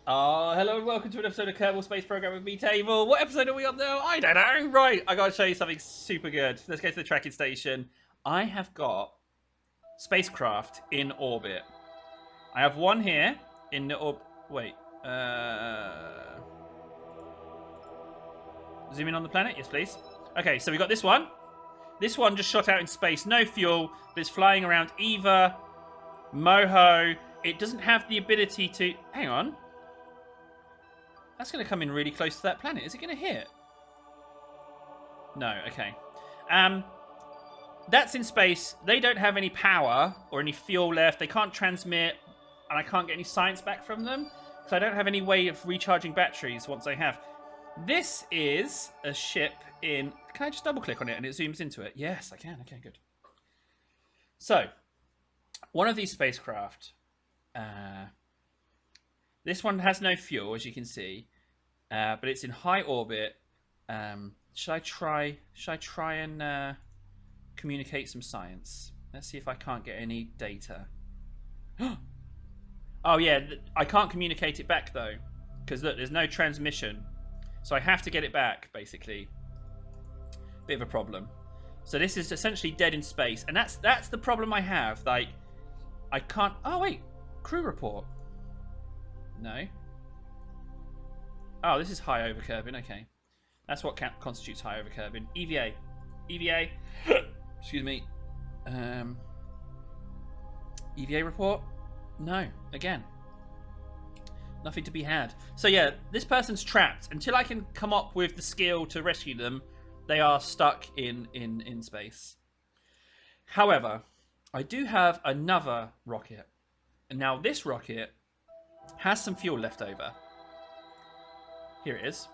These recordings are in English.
Oh, hello and welcome to an episode of Kerbal Space Program with me, Table. What episode are we on now? I don't know. Right, I gotta show you something super good. Let's go to the tracking station. I have got spacecraft in orbit. I have one here in the Wait. Zoom in on the planet, yes, please. Okay, so we got this one. This one just shot out in space, no fuel, but it's flying around Eva, Moho. It doesn't have the ability to. Hang on. That's going to come in really close to that planet. Is it going to hit? No, okay. Um, that's in space. They don't have any power or any fuel left. They can't transmit, and I can't get any science back from them because I don't have any way of recharging batteries once I have. This is a ship in. Can I just double click on it and it zooms into it? Yes, I can. Okay, good. So, one of these spacecraft. This one has no fuel, as you can see, but it's in high orbit. Should I try and communicate some science? Let's see if I can't get any data. Oh yeah, I can't communicate it back though, because look, there's no transmission, so I have to get it back. Basically, bit of a problem. So this is essentially dead in space, and that's the problem I have. Like, I can't. Oh wait, crew report. No. Oh, this is high over Kerbin. Okay. That's what constitutes high over Kerbin. EVA. EVA. Excuse me. EVA report? No. Again. Nothing to be had. So yeah, this person's trapped. Until I can come up with the skill to rescue them, they are stuck in space. However, I do have another rocket. And now this rocket has some fuel left over. Here it is.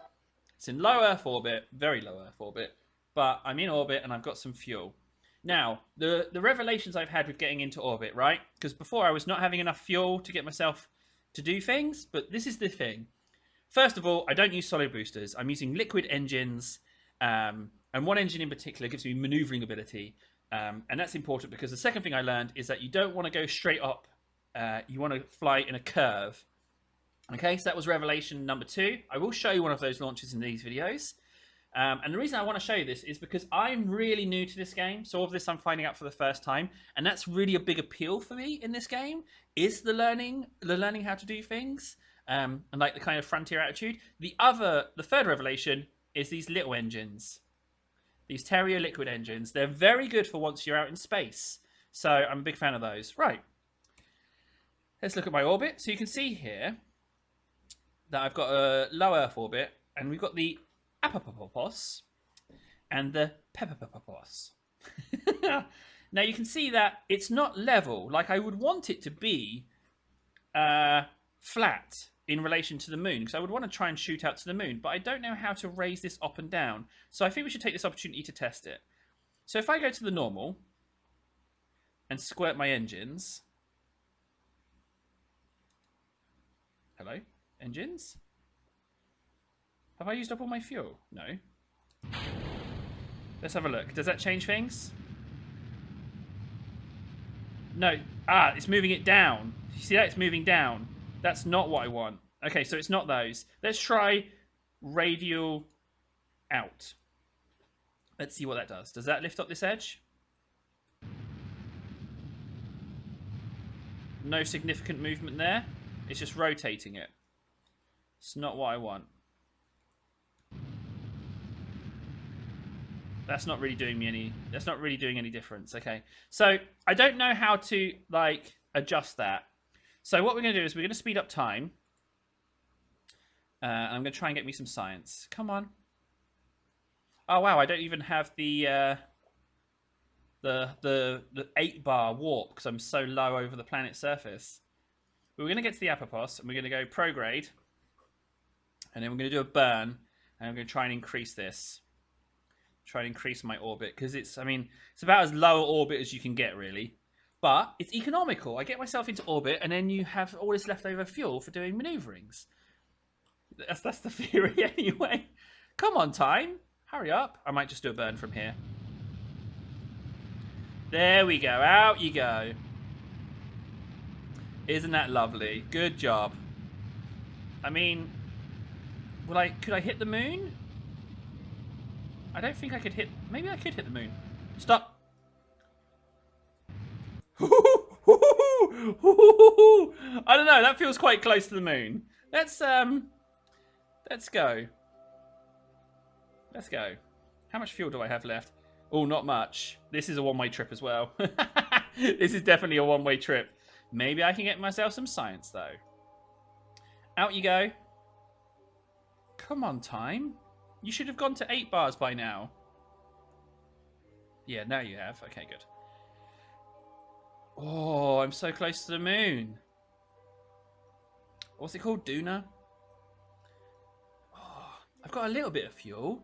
It's in low Earth orbit, very low Earth orbit, but I'm in orbit and I've got some fuel. Now, the revelations I've had with getting into orbit, right? Because before I was not having enough fuel to get myself to do things, but this is the thing. First of all, I don't use solid boosters. I'm using liquid engines, and one engine in particular gives me maneuvering ability, and that's important because the second thing I learned is that you don't want to go straight up. You want to fly in a curve. Okay, so that was revelation number 2. I will show you one of those launches in these videos. And the reason I want to show you this is because I'm really new to this game. So all of this I'm finding out for the first time. And that's really a big appeal for me in this game, is the learning how to do things. And like the kind of frontier attitude. The third revelation is these little engines. These Terrier liquid engines. They're very good for once you're out in space. So I'm a big fan of those. Right. Let's look at my orbit. So you can see here that I've got a low Earth orbit, and we've got the Apapapos and the Pepapapos. Now you can see that it's not level, like I would want it to be flat in relation to the moon, because I would want to try and shoot out to the moon, but I don't know how to raise this up and down. So I think we should take this opportunity to test it. So if I go to the normal and squirt my engines. Hello? Engines? Have I used up all my fuel? No. Let's have a look. Does that change things? No. Ah, it's moving it down. You see that? It's moving down. That's not what I want. Okay, so it's not those. Let's try radial out. Let's see what that does. Does that lift up this edge? No significant movement there. It's just rotating it. It's not what I want. That's not really doing me any. That's not really doing any difference. Okay, so I don't know how to like adjust that. So what we're going to do is we're going to speed up time. I'm going to try and get me some science. Come on. Oh wow, I don't even have the 8-bar warp because I'm so low over the planet's surface. But we're going to get to the Apapos and we're going to go prograde. And then we're going to do a burn, and I'm going to try and increase this. Try and increase my orbit, because it's about as low orbit as you can get, really. But it's economical. I get myself into orbit, and then you have all this leftover fuel for doing maneuverings. That's the theory, anyway. Come on, time. Hurry up. I might just do a burn from here. There we go. Out you go. Isn't that lovely? Good job. I mean, could I hit the moon? I don't think I could hit... Maybe I could hit the moon. Stop. I don't know. That feels quite close to the moon. Let's go. Let's go. How much fuel do I have left? Oh, not much. This is a one-way trip as well. This is definitely a one-way trip. Maybe I can get myself some science, though. Out you go. Come on, time. You should have gone to 8 bars by now. Yeah, now you have. Okay, good. Oh, I'm so close to the moon. What's it called? Duna? Oh, I've got a little bit of fuel.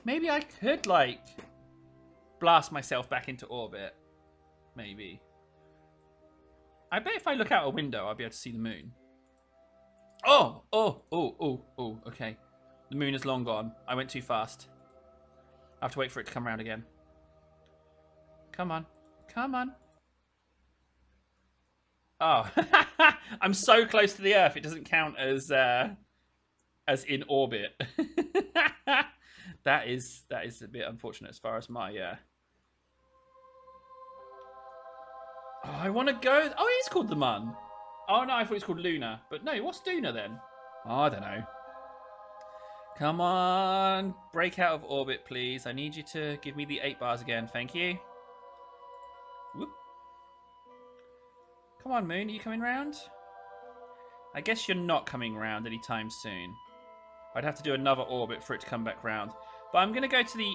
Maybe I could, like, blast myself back into orbit. Maybe. I bet if I look out a window, I'll be able to see the moon. Oh, okay. The moon is long gone. I went too fast. I have to wait for it to come around again. Come on. Come on. Oh. I'm so close to the Earth, it doesn't count as in orbit. That is a bit unfortunate as far as my... Oh, I want to go... Oh, it is called the Mun. Oh, no, I thought it was called Luna. But no, what's Duna then? Oh, I don't know. Come on. Break out of orbit, please. I need you to give me the 8 bars again. Thank you. Whoop. Come on, Moon. Are you coming round? I guess you're not coming round anytime soon. I'd have to do another orbit for it to come back round. But I'm going to go to the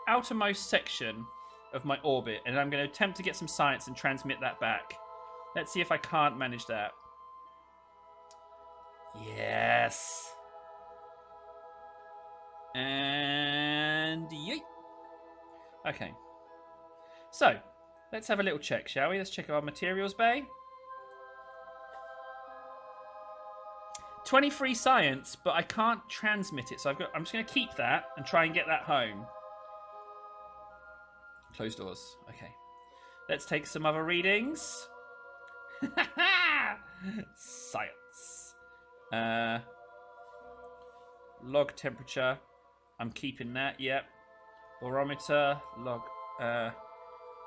outermost section of my orbit, and I'm going to attempt to get some science and transmit that back. Let's see if I can't manage that. Yes. And yeet. Okay. So, let's have a little check, shall we? Let's check our materials bay. 23 science, but I can't transmit it, so I'm just going to keep that and try and get that home. Closed doors. Okay. Let's take some other readings. Science. Log temperature. I'm keeping that. Yep. Barometer. Log.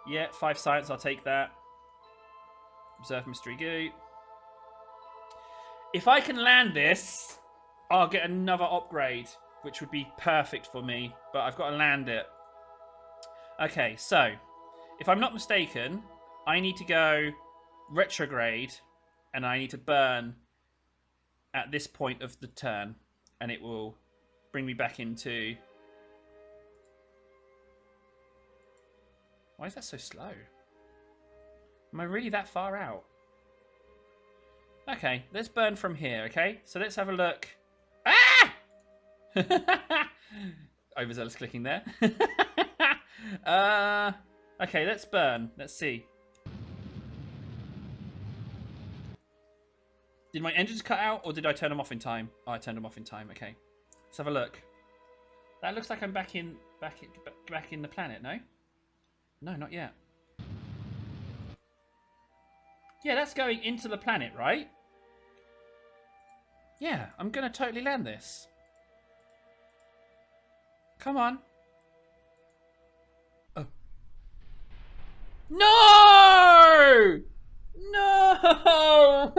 Yeah, 5 science. I'll take that. Observe mystery goo. If I can land this, I'll get another upgrade, which would be perfect for me. But I've got to land it. Okay, so if I'm not mistaken, I need to go retrograde, and I need to burn at this point of the turn, and it will bring me back into... Why is that so slow? Am I really that far out? Okay, let's burn from here, okay? So let's have a look. Ah! Overzealous clicking there. Okay, let's burn. Let's see. Did my engines cut out, or did I turn them off in time? Oh, I turned them off in time. Okay, let's have a look. That looks like I'm back in the planet. No, no, not yet. Yeah, that's going into the planet, right? Yeah, I'm gonna totally land this. Come on. Oh. No! No!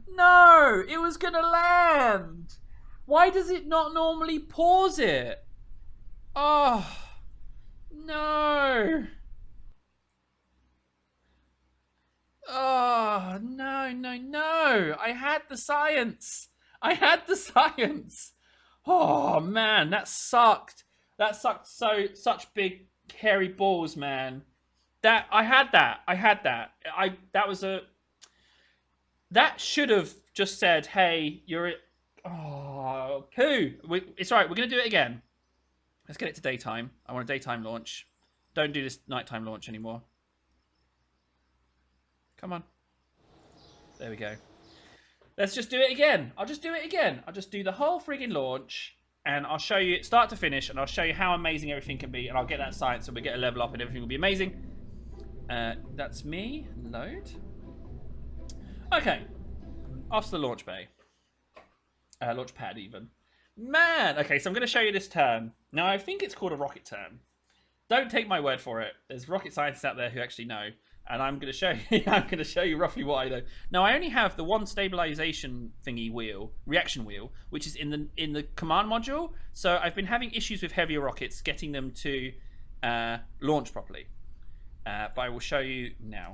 No! It was gonna land! Why does it not normally pause it? Oh. No! Oh, no, no, no. I had the science. I had the science. Oh, man, that sucked. That sucked such big, hairy balls, man. I had that. That should have just said, hey, you're... Oh, poo. It's all right. We're going to do it again. Let's get it to daytime. I want a daytime launch. Don't do this nighttime launch anymore. Come on. There we go. Let's just do it again. I'll just do it again. I'll just do the whole friggin' launch, and I'll show you start to finish, and I'll show you how amazing everything can be, and I'll get that science, and we'll get a level up, and everything will be amazing. That's me. Load. Okay. off to the launch bay. Launch pad, even. Man! Okay, so I'm going to show you this turn. Now, I think it's called a rocket turn. Don't take my word for it. There's rocket scientists out there who actually know. And I'm going to show you, I'm going to show you roughly what I know. Now, I only have the one stabilization thingy wheel, reaction wheel, which is in the command module. So I've been having issues with heavier rockets getting them to launch properly. But I will show you now.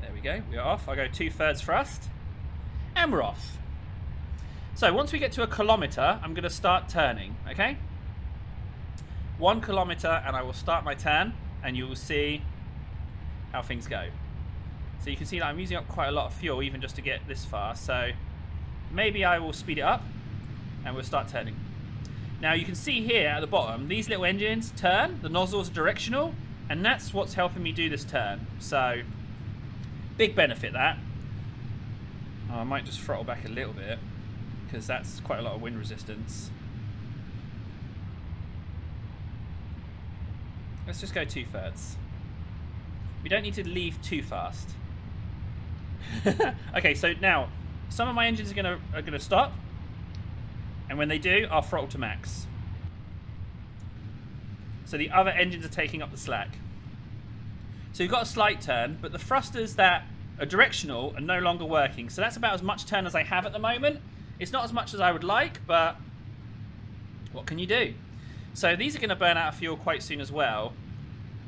There we go. We are off. I go 2/3 thrust, and we're off. So once we get to 1 kilometer, I'm going to start turning. Okay. 1 kilometer, and I will start my turn, and you will see how things go. So you can see that I'm using up quite a lot of fuel even just to get this far. So maybe I will speed it up, and we'll start turning. Now you can see here at the bottom, these little engines turn. The nozzles are directional, and that's what's helping me do this turn. So big benefit that. Oh, I might just throttle back a little bit because that's quite a lot of wind resistance. Let's just go 2/3. We don't need to leave too fast. Okay, so now some of my engines are gonna stop, and when they do, I'll throttle to max. So the other engines are taking up the slack. So you've got a slight turn, but the thrusters that are directional are no longer working. So that's about as much turn as I have at the moment. It's not as much as I would like, but what can you do? So these are going to burn out of fuel quite soon as well.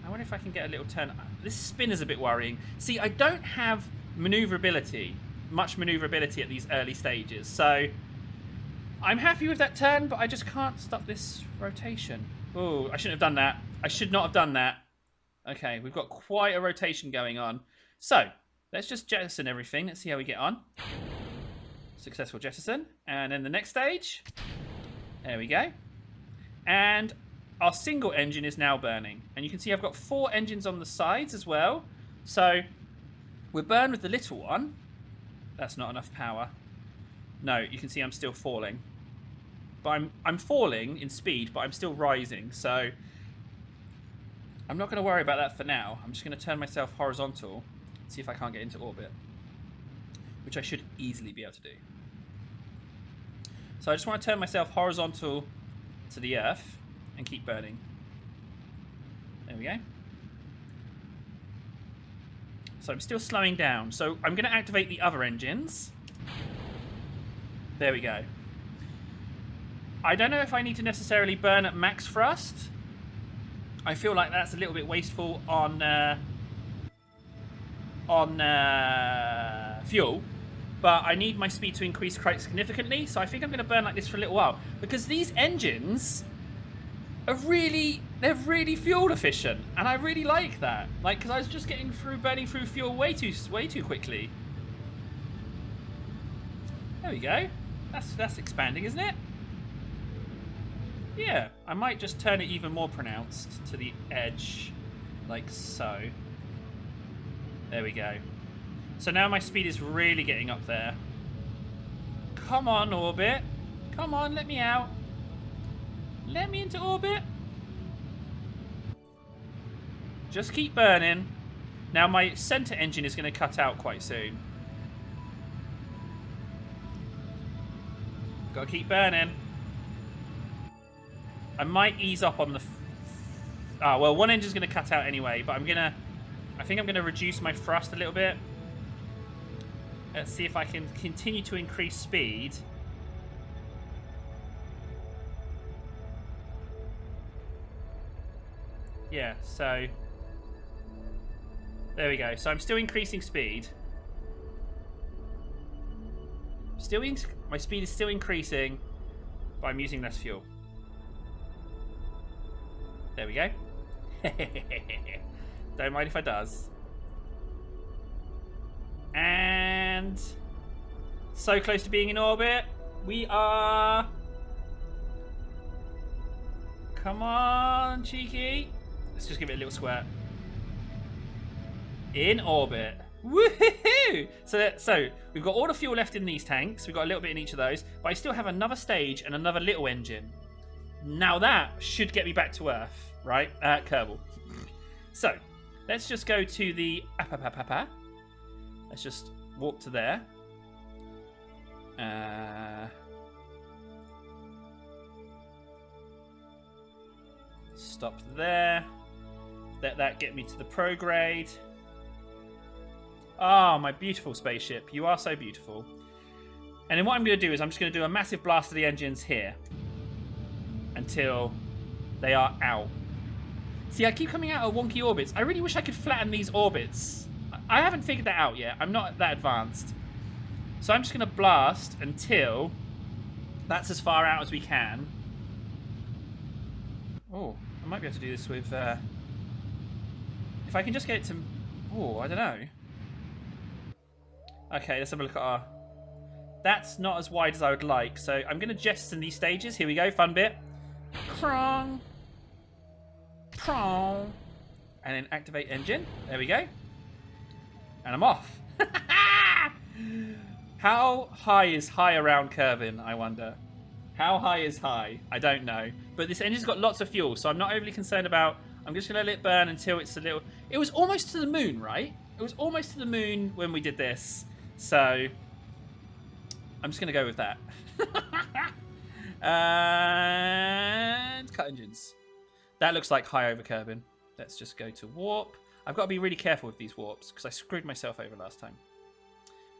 I wonder if I can get a little turn. This spin is a bit worrying. See, I don't have maneuverability, much maneuverability at these early stages. So I'm happy with that turn, but I just can't stop this rotation. Oh, I shouldn't have done that. I should not have done that. Okay, we've got quite a rotation going on. So let's just jettison everything. Let's see how we get on. Successful jettison. And then the next stage. There we go. And our single engine is now burning. And you can see I've got 4 engines on the sides as well. So we're burned with the little one. That's not enough power. No, you can see I'm still falling. But I'm falling in speed, but I'm still rising. So I'm not going to worry about that for now. I'm just going to turn myself horizontal. See if I can't get into orbit. Which I should easily be able to do. So I just want to turn myself horizontal to the Earth and keep burning. There we go. So I'm still slowing down. So I'm going to activate the other engines. There we go. I don't know if I need to necessarily burn at max thrust. I feel like that's a little bit wasteful on fuel. But I need my speed to increase quite significantly, so I think I'm going to burn like this for a little while. Because these engines are they're really fuel efficient, and I really like that. Like, because I was just burning through fuel way too quickly. There we go. That's expanding, isn't it? Yeah, I might just turn it even more pronounced to the edge, like so. There we go. So now my speed is really getting up there. Come on, orbit. Come on, let me out. Let me into orbit. Just keep burning. Now my center engine is going to cut out quite soon. Got to keep burning. I might ease up on the... well, one engine's going to cut out anyway, but I think I'm going to reduce my thrust a little bit. Let's see if I can continue to increase speed. Yeah, so... There we go. So I'm still increasing speed. My speed is still increasing, but I'm using less fuel. There we go. Don't mind if I does. And so close to being in orbit. We are. Come on, cheeky. Let's just give it a little squirt. In orbit. Woohoo! So we've got all the fuel left in these tanks. We've got a little bit in each of those, but I still have another stage and another little engine. Now that should get me back to Earth, right? Kerbal. So Let's just go to the... Let's just walk to there. Stop there. Let that get me to the prograde. Ah, my beautiful spaceship. You are so beautiful. And then what I'm going to do is I'm just going to do a massive blast of the engines here. Until they are out. See, I keep coming out of wonky orbits. I really wish I could flatten these orbits. I haven't figured that out yet. I'm not that advanced. So I'm just going to blast until that's as far out as we can. Oh, I might be able to do this with... if I can just get it to... Oh, I don't know. Okay, let's have a look at our... That's not as wide as I would like. So I'm going to jettison these stages. Here we go, fun bit. Prong. Prong. And then activate engine. There we go. And I'm off. How high is high around Kerbin, I wonder? How high is high? I don't know. But this engine's got lots of fuel, so I'm not overly concerned about... I'm just going to let it burn until it's a little... It was almost to the moon, right? It was almost to the moon when we did this. So, I'm just going to go with that. And cut engines. That looks like high over Kerbin. Let's just go to warp. I've got to be really careful with these warps because I screwed myself over last time.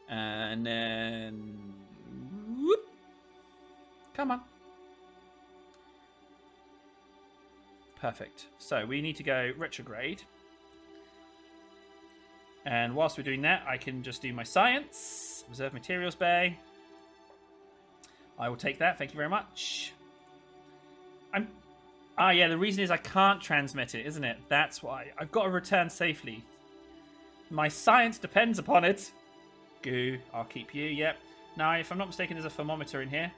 And then... Whoop. Come on. Perfect. So we need to go retrograde. And whilst we're doing that, I can just do my science. Reserve materials bay. I will take that. Thank you very much. Ah, yeah, the reason is I can't transmit it, isn't it? That's why. I've got to return safely. My science depends upon it. Goo. I'll keep you. Yep. Now, if I'm not mistaken, there's a thermometer in here.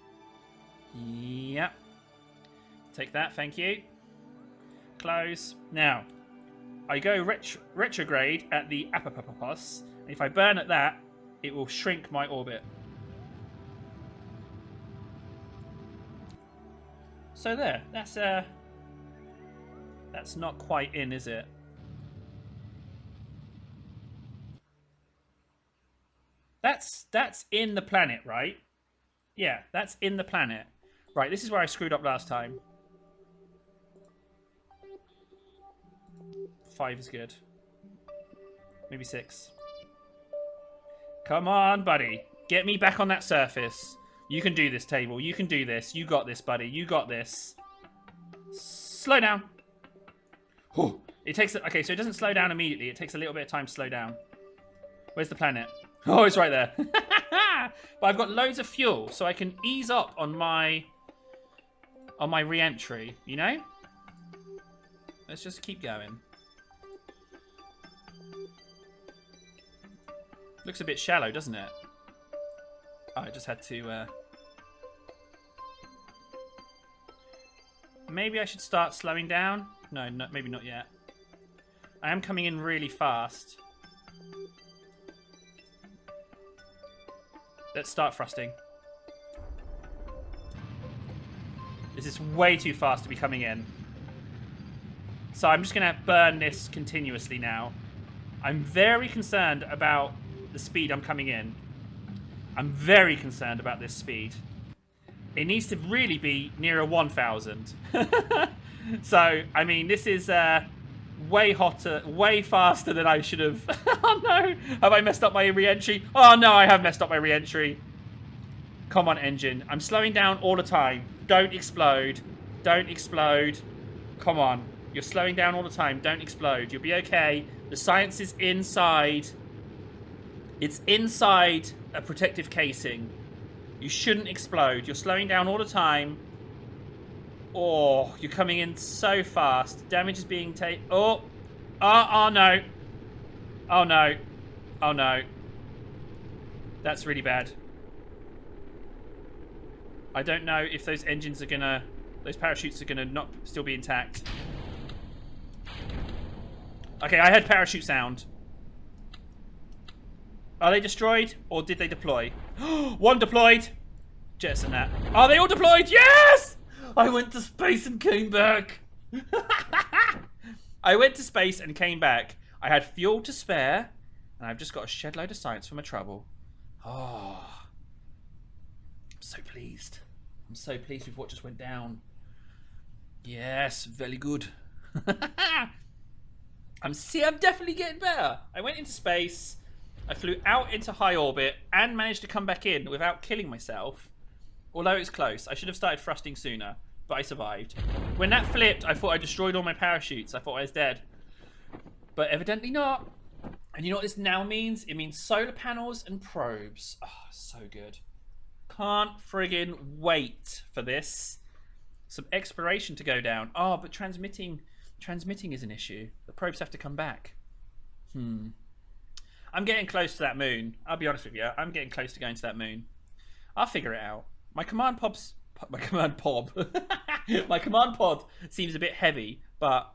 Yep. Take that. Thank you. Close. Now, I go retrograde at the apopos. If I burn at that, it will shrink my orbit. So there. That's not quite in, is it? That's in the planet, right? Yeah, that's in the planet. Right, this is where I screwed up last time. 5 is good. Maybe 6. Come on, buddy. Get me back on that surface. You can do this, table. You can do this. You got this, buddy. You got this. Slow down. Oh, it takes... Okay, so it doesn't slow down immediately. It takes a little bit of time to slow down. Where's the planet? Oh, it's right there. But I've got loads of fuel, so I can ease up on my re-entry, you know? Let's just keep going. Looks a bit shallow, doesn't it? Oh, I just had to... Maybe I should start slowing down? No, maybe not yet. I am coming in really fast. Let's start thrusting. This is way too fast to be coming in. So I'm just going to burn this continuously now. I'm very concerned about the speed I'm coming in. I'm very concerned about this speed. It needs to really be near a 1,000. So, I mean, this is way hotter, way faster than I should have. Oh no! Have I messed up my re-entry? Oh no, I have messed up my re-entry. Come on, engine. I'm slowing down all the time. Don't explode. Don't explode. Come on. You're slowing down all the time. Don't explode. You'll be okay. The science is inside. It's inside a protective casing. You shouldn't explode. You're slowing down all the time. Oh, you're coming in so fast. Damage is being taken. Oh. Oh no. Oh no. Oh no. That's really bad. I don't know if those engines are gonna... Those parachutes are gonna not still be intact. Okay, I heard parachute sound. Are they destroyed? Or did they deploy? One deployed! Jettison that. Are they all deployed? Yes! I went to space and came back. I went to space and came back. I had fuel to spare, and I've just got a shed load of science for my trouble. Oh, I'm so pleased. I'm so pleased with what just went down. Yes, very good. I'm definitely getting better. I went into space. I flew out into high orbit and managed to come back in without killing myself. Although it's close. I should have started thrusting sooner, but I survived. When that flipped, I thought I destroyed all my parachutes. I thought I was dead. But evidently not. And you know what this now means? It means solar panels and probes. Oh, so good. Can't friggin' wait for this. Some exploration to go down. Oh, but transmitting is an issue. The probes have to come back. I'm getting close to that moon. I'll be honest with you. I'm getting close to going to that moon. I'll figure it out. My command pod seems a bit heavy, but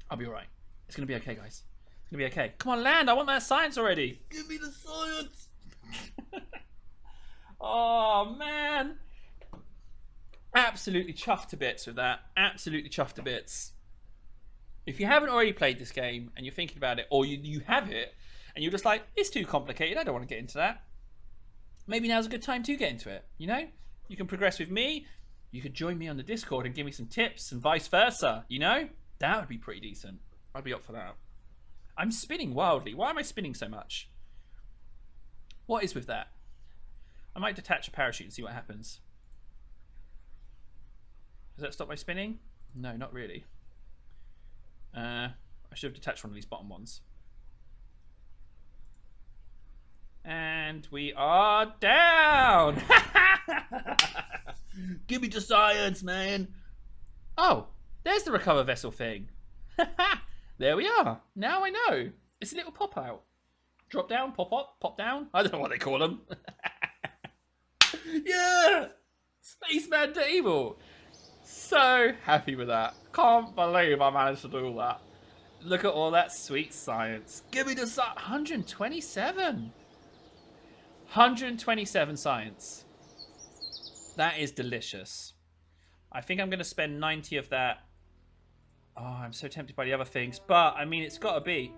I'll be alright. It's gonna be okay, guys. It's gonna be okay. Come on, land. I want that science already. Give me the science. Oh, man. Absolutely chuffed to bits with that. Absolutely chuffed to bits. If you haven't already played this game and you're thinking about it, or you have it and you're just like, it's too complicated, I don't want to get into that, maybe now's a good time to get into it. You know, you can progress with me. You could join me on the Discord and give me some tips and vice versa. You know, that would be pretty decent. I'd be up for that. I'm spinning wildly. Why am I spinning so much? What is with that? I might detach a parachute and see what happens. Does that stop my spinning? No, not really. I should have detached one of these bottom ones. And we are down! Give me the science, man! Oh, there's the recover vessel thing. There we are. Now I know. It's a little pop out. Drop down, pop up, pop down. I don't know what they call them. Yeah! Spaceman table! So happy with that. Can't believe I managed to do all that. Look at all that sweet science. Give me the 127. 127 science. That is delicious. I think I'm going to spend 90 of that. Oh, I'm so tempted by the other things. But, I mean, it's got to be.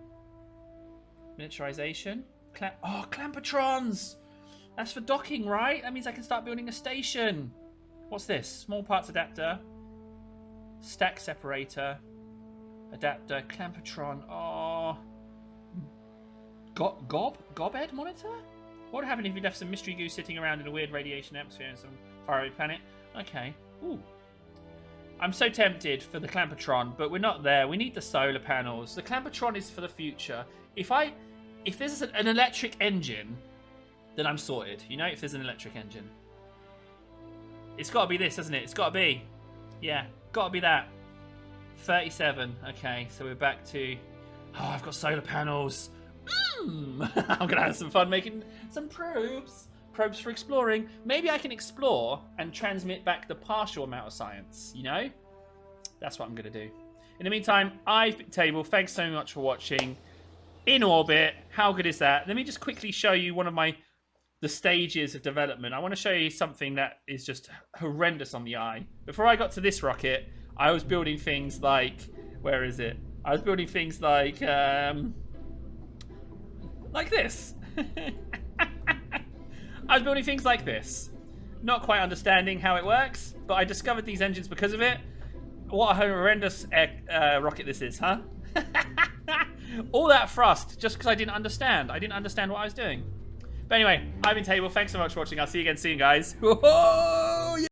Miniaturization. Clampetrons. That's for docking, right? That means I can start building a station. What's this? Small parts adapter. Stack separator. Adapter. Clampetron. Oh. Gobed monitor? What would happen if you left some mystery goo sitting around in a weird radiation atmosphere on some faraway planet? Okay. Ooh. I'm so tempted for the Clampetron, but we're not there. We need the solar panels. The Clampetron is for the future. If there's an electric engine, then I'm sorted. You know, if there's an electric engine. It's got to be this, doesn't it? It's got to be. Yeah, got to be that. 37. Okay, so we're back to... Oh, I've got solar panels. I'm going to have some fun making some probes. Probes for exploring. Maybe I can explore and transmit back the partial amount of science, you know? That's what I'm going to do. In the meantime, I've been Table. Thanks so much for watching. In orbit. How good is that? Let me just quickly show you one of the stages of development. I want to show you something that is just horrendous on the eye. Before I got to this rocket, I was building things like... Where is it? I was building things like this. I was building things like this. Not quite understanding how it works, but I discovered these engines because of it. What a horrendous rocket this is, huh? All that thrust just because I didn't understand. I didn't understand what I was doing. But anyway, I've been Table. Thanks so much for watching. I'll see you again soon, guys.